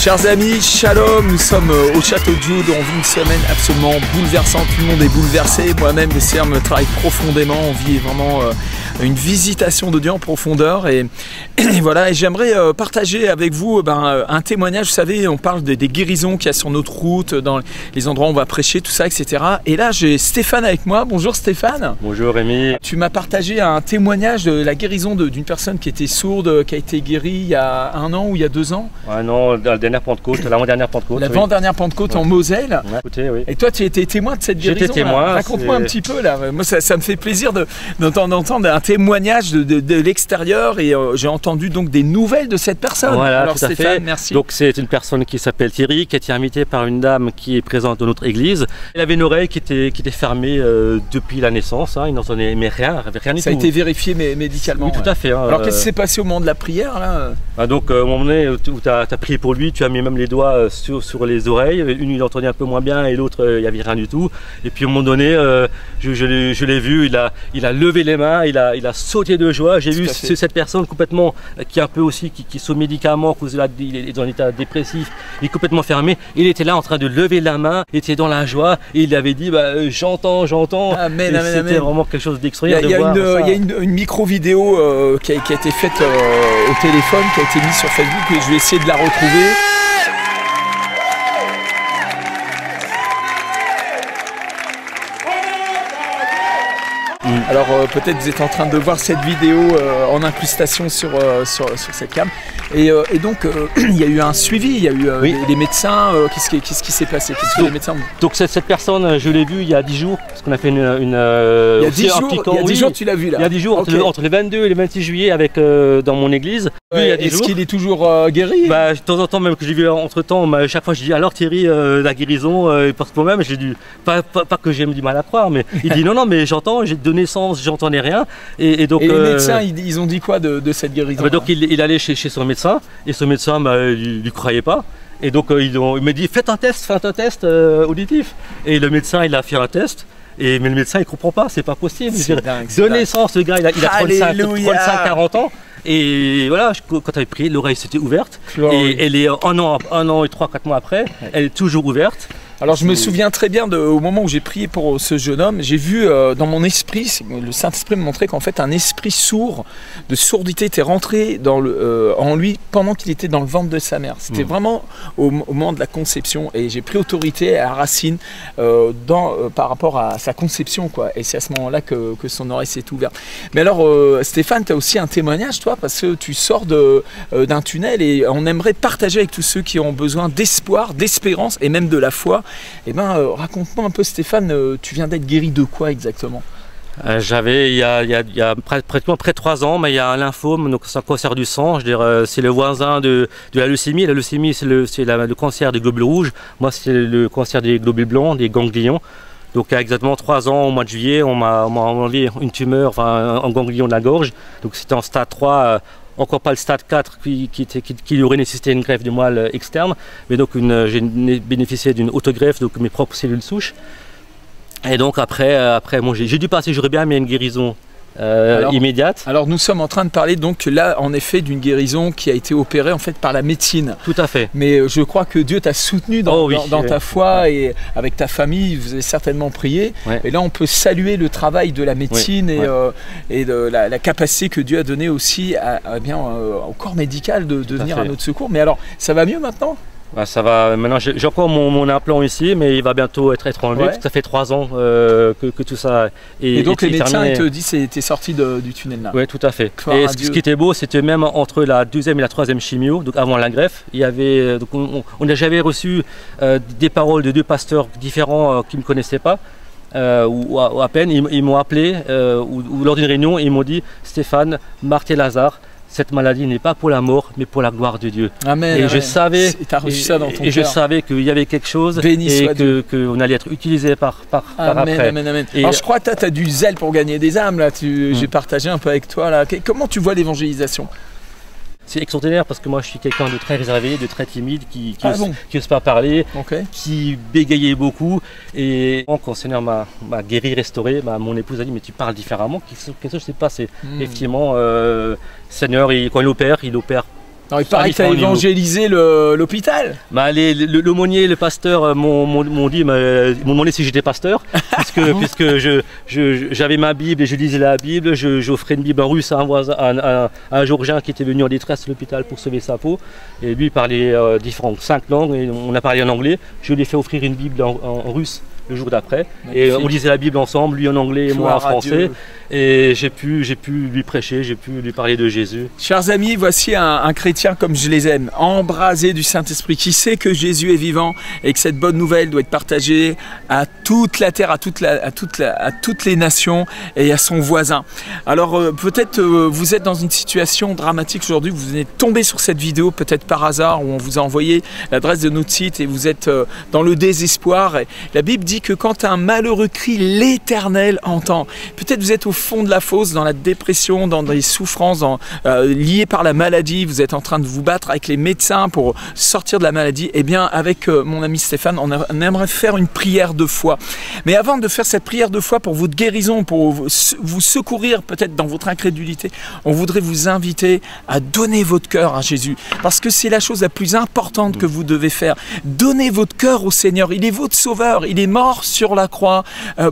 Chers amis, shalom, nous sommes au Château de Jude, on vit une semaine absolument bouleversante, tout le monde est bouleversé, moi-même le Seigneur me travaille profondément, on vit vraiment une visitation de Dieu en profondeur et voilà, et j'aimerais partager avec vous un témoignage. Vous savez, on parle des guérisons qu'il y a sur notre route, dans les endroits où on va prêcher, tout ça, etc. Et là j'ai Stéphane avec moi. Bonjour Stéphane. Bonjour Rémi. Tu m'as partagé un témoignage de la guérison d'une personne qui était sourde, qui a été guérie il y a 1 an ou il y a 2 ans. Ouais, non, la dernière Pentecôte, l'avant-dernière Pentecôte. L'avant-dernière Pentecôte en Moselle. Ouais, écoutez, oui. Et toi tu étais témoin de cette guérison. J'étais témoin. Raconte-moi un petit peu là. Moi ça me fait plaisir d'entendre un témoignage de l'extérieur et j'ai entendu donc des nouvelles de cette personne. Voilà, alors tout à Stéphane, fait. merci. Donc c'est une personne qui s'appelle Thierry, qui a été invitée par une dame qui est présente dans notre église. Elle avait une oreille qui était fermée depuis la naissance, hein. Il n'entendait rien du tout. Ça a été vérifié médicalement. Oui, tout à fait. Hein. Alors qu'est-ce qui s'est passé au moment de la prière là? Donc au moment donné où tu as prié pour lui, tu as mis même les doigts sur les oreilles. Une il entendait un peu moins bien et l'autre il n'y avait rien du tout. Et puis au moment donné, je l'ai vu, il a levé les mains, il a sauté de joie. J'ai vu cette personne complètement qui est un peu aussi qui est sous médicaments, il est dans un état dépressif, il est complètement fermé. Il était là en train de lever la main, il était dans la joie et il avait dit j'entends. C'était vraiment quelque chose d'extraordinaire. Il y a une micro-vidéo qui a été faite au téléphone, qui a été mise sur Facebook et je vais essayer de la retrouver. Alors peut-être vous êtes en train de voir cette vidéo en incrustation sur cette cam. Et donc il y a eu un suivi, il y a eu les médecins, qu'est-ce qui s'est passé? Les médecins... Donc cette personne, je l'ai vue il y a 10 jours, parce qu'on a fait il y a 10 jours tu l'as vu là? Il y a 10 jours, okay. entre le 22 et le 26 juillet dans mon église. Est-ce qu'il est toujours guéri? De temps en temps, même que j'ai vu entre temps, chaque fois je dis alors Thierry, la guérison, parce que moi-même j'ai dû, pas que j'ai du mal à croire, mais il dit non mais j'entends, j'ai donné naissance, j'entendais rien. Et donc, les médecins ils ont dit quoi de cette guérison? Donc il allait chez son médecin et son médecin il lui croyait pas. Et donc il m'a dit faites un test auditif. Et le médecin il a fait un test. Mais le médecin il comprend pas, c'est pas possible. De naissance, le gars il a 35-40 ans. Et voilà, quand tu avais prié, l'oreille s'était ouverte. Et elle est 1 an et 3-4 mois après, elle est toujours ouverte. Alors je me souviens très bien au moment où j'ai prié pour ce jeune homme, j'ai vu dans mon esprit, le Saint-Esprit me montrait qu'en fait un esprit sourd, de sourdité était rentré en lui pendant qu'il était dans le ventre de sa mère. C'était vraiment au moment de la conception et j'ai pris autorité à la racine par rapport à sa conception, quoi. Et c'est à ce moment-là que son oreille s'est ouverte. Mais alors Stéphane, tu as aussi un témoignage toi, parce que tu sors d'un tunnel et on aimerait partager avec tous ceux qui ont besoin d'espoir, d'espérance et même de la foi. Raconte-moi un peu Stéphane, tu viens d'être guéri de quoi exactement? J'avais il y a pratiquement près de 3 ans, mais il y a un lymphome, donc c'est un cancer du sang. Je veux dire, c'est le voisin de la leucémie. La leucémie, c'est le cancer des globules rouges. Moi, c'est le cancer des globules blancs, des ganglions. Donc il y a exactement 3 ans, au mois de juillet, on m'a enlevé une tumeur, un ganglion de la gorge. Donc c'était en stade 3. Encore pas le stade 4 qui aurait nécessité une greffe du moelle externe, mais donc j'ai bénéficié d'une autogreffe, donc mes propres cellules souches. Et donc après bon, j'ai dû passer, j'aurais bien aimé une guérison immédiate. Alors nous sommes en train de parler donc là en effet d'une guérison qui a été opérée en fait par la médecine. Tout à fait. Mais je crois que Dieu t'a soutenu dans ta foi et avec ta famille, vous avez certainement prié. Ouais. Et là on peut saluer le travail de la médecine et de la capacité que Dieu a donnée aussi au corps médical de venir à notre secours. Mais alors ça va mieux maintenant? Ça va, maintenant j'ai encore mon implant ici, mais il va bientôt être enlevé, parce que ça fait 3 ans que tout ça est Et donc les médecins ils te disent que tu es sorti du tunnel là? Oui, tout à fait. Et ce qui était beau, c'était même entre la 2e et la 3e chimio, donc avant la greffe, il y avait, j'avais reçu des paroles de 2 pasteurs différents qui ne me connaissaient pas. Ou à peine, ils m'ont appelé ou lors d'une réunion, ils m'ont dit Stéphane, Marthe et Lazare, cette maladie n'est pas pour la mort, mais pour la gloire de Dieu. Amen. Et je savais, je savais qu'il y avait quelque chose et qu'on allait être utilisé par après. Amen. Alors je crois que tu as du zèle pour gagner des âmes là. J'ai partagé un peu avec toi là. Comment tu vois l'évangélisation? C'est extraordinaire parce que moi je suis quelqu'un de très réservé, de très timide, qui n'ose pas parler, qui bégayait beaucoup. Et quand le Seigneur m'a guéri, restauré, mon épouse a dit mais tu parles différemment. Qu'est-ce que je sais pas, c'est effectivement Seigneur, quand il opère Non, il paraît que tu as évangélisé l'hôpital. Bah, l'aumônier, le pasteur m'ont demandé si j'étais pasteur, puisque j'avais ma Bible et je lisais la Bible. J'offrais une Bible en russe à un voisin, à un Géorgien qui était venu en détresse à l'hôpital pour sauver sa peau. Et lui parlait différentes 5 langues et on a parlé en anglais. Je lui ai fait offrir une Bible en russe le jour d'après. Et on lisait la Bible ensemble, lui en anglais et moi en français. Et j'ai pu lui prêcher, j'ai pu lui parler de Jésus. Chers amis, voici un chrétien comme je les aime, embrasé du Saint-Esprit, qui sait que Jésus est vivant et que cette bonne nouvelle doit être partagée à toute la terre, à toutes les nations et à son voisin. Alors peut-être vous êtes dans une situation dramatique aujourd'hui, vous venez de tomber sur cette vidéo peut-être par hasard, où on vous a envoyé l'adresse de notre site et vous êtes dans le désespoir. Et la Bible dit que quand un malheureux crie, l'Éternel entend. Peut-être vous êtes au fond de la fosse, dans la dépression, dans des souffrances liées par la maladie, vous êtes en train de vous battre avec les médecins pour sortir de la maladie. Eh bien, avec mon ami Stéphane, on aimerait faire une prière de foi. Mais avant de faire cette prière de foi pour votre guérison, pour vous secourir peut-être dans votre incrédulité, on voudrait vous inviter à donner votre cœur à Jésus. Parce que c'est la chose la plus importante que vous devez faire. Donnez votre cœur au Seigneur. Il est votre sauveur. Il est mort sur la croix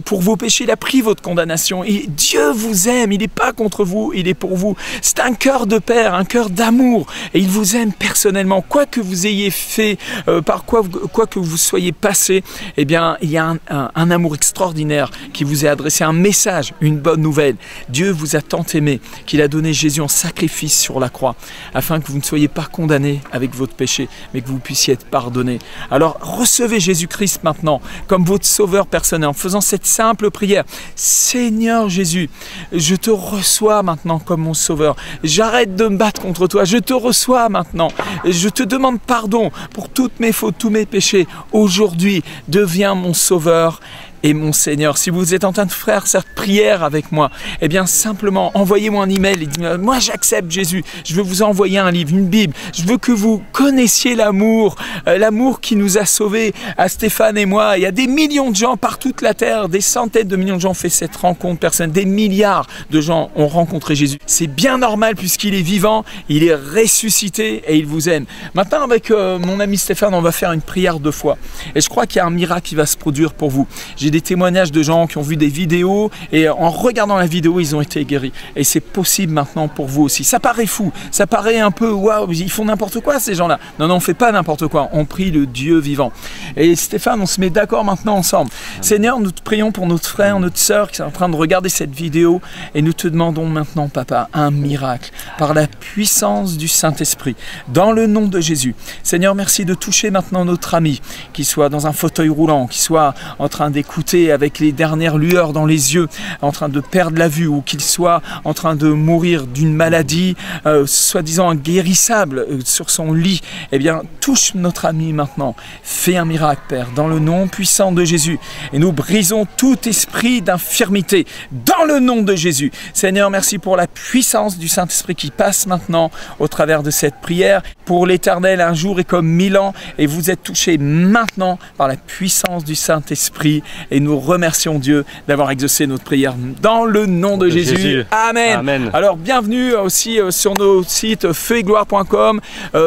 pour vos péchés. Il a pris votre condamnation. Et Dieu vous aime. Il n'est pas contre vous. Il est pour vous. C'est un cœur de père, un cœur d'amour. Et il vous aime personnellement. Quoi que vous ayez fait, par quoi que vous soyez passé, eh bien, il y a un amour extraordinaire qui vous est adressé. Un message, une bonne nouvelle. Dieu vous a tant aimé qu'il a donné Jésus en sacrifice sur la croix afin que vous ne soyez pas condamnés avec votre péché, mais que vous puissiez être pardonnés. Alors, recevez Jésus-Christ maintenant comme votre sauveur personnel en faisant cette simple prière. Seigneur Jésus, je te reçois maintenant comme mon sauveur. J'arrête de me battre contre toi. Je te reçois maintenant. Je te demande pardon pour toutes mes fautes, tous mes péchés. Aujourd'hui, deviens mon sauveur et mon Seigneur. Si vous êtes en train de faire cette prière avec moi, eh bien simplement envoyez-moi un email et dites-moi, moi j'accepte Jésus, je veux vous envoyer un livre, une Bible, je veux que vous connaissiez l'amour, l'amour qui nous a sauvés, à Stéphane et moi. Il y a des millions de gens par toute la terre, des centaines de millions de gens ont fait cette rencontre personnelle, des milliards de gens ont rencontré Jésus. C'est bien normal puisqu'il est vivant, il est ressuscité et il vous aime. Maintenant avec mon ami Stéphane, on va faire une prière de foi et je crois qu'il y a un miracle qui va se produire pour vous. J'ai des témoignages de gens qui ont vu des vidéos et en regardant la vidéo, ils ont été guéris. Et c'est possible maintenant pour vous aussi. Ça paraît fou, ça paraît un peu waouh, ils font n'importe quoi ces gens-là. Non, non, on ne fait pas n'importe quoi, on prie le Dieu vivant. Et Stéphane, on se met d'accord maintenant ensemble. Seigneur, nous te prions pour notre frère, notre sœur qui est en train de regarder cette vidéo et nous te demandons maintenant, Papa, un miracle par la puissance du Saint-Esprit, dans le nom de Jésus. Seigneur, merci de toucher maintenant notre ami, qui soit dans un fauteuil roulant, qui soit en train d'écouter avec les dernières lueurs dans les yeux, en train de perdre la vue, ou qu'il soit en train de mourir d'une maladie soi-disant guérissable sur son lit. Eh bien, touche notre ami maintenant. Fais un miracle, Père, dans le nom puissant de Jésus. Et nous brisons tout esprit d'infirmité dans le nom de Jésus. Seigneur, merci pour la puissance du Saint-Esprit qui passe maintenant au travers de cette prière. Pour l'Éternel, un jour est comme 1000 ans et vous êtes touchés maintenant par la puissance du Saint-Esprit. Et nous remercions Dieu d'avoir exaucé notre prière dans le nom de Jésus. Amen. Amen. Alors bienvenue aussi sur nos sites feuetgloire.com,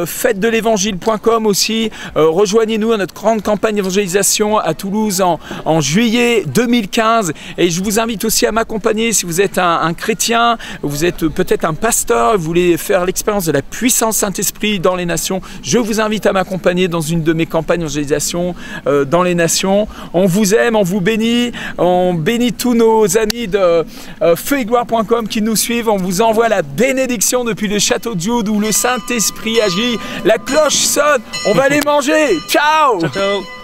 fêtedelévangile.com aussi. Rejoignez-nous à notre grande campagne d'évangélisation à Toulouse en juillet 2015. Et je vous invite aussi à m'accompagner si vous êtes un chrétien, vous êtes peut-être un pasteur, vous voulez faire l'expérience de la puissance Saint-Esprit dans les nations. Je vous invite à m'accompagner dans une de mes campagnes d'évangélisation dans les nations. On vous aime, on vous bénit, on bénit tous nos amis de feuetgloire.com qui nous suivent. On vous envoie la bénédiction depuis le château de Joud où le Saint-Esprit agit. La cloche sonne, on va aller manger. Ciao, ciao, ciao.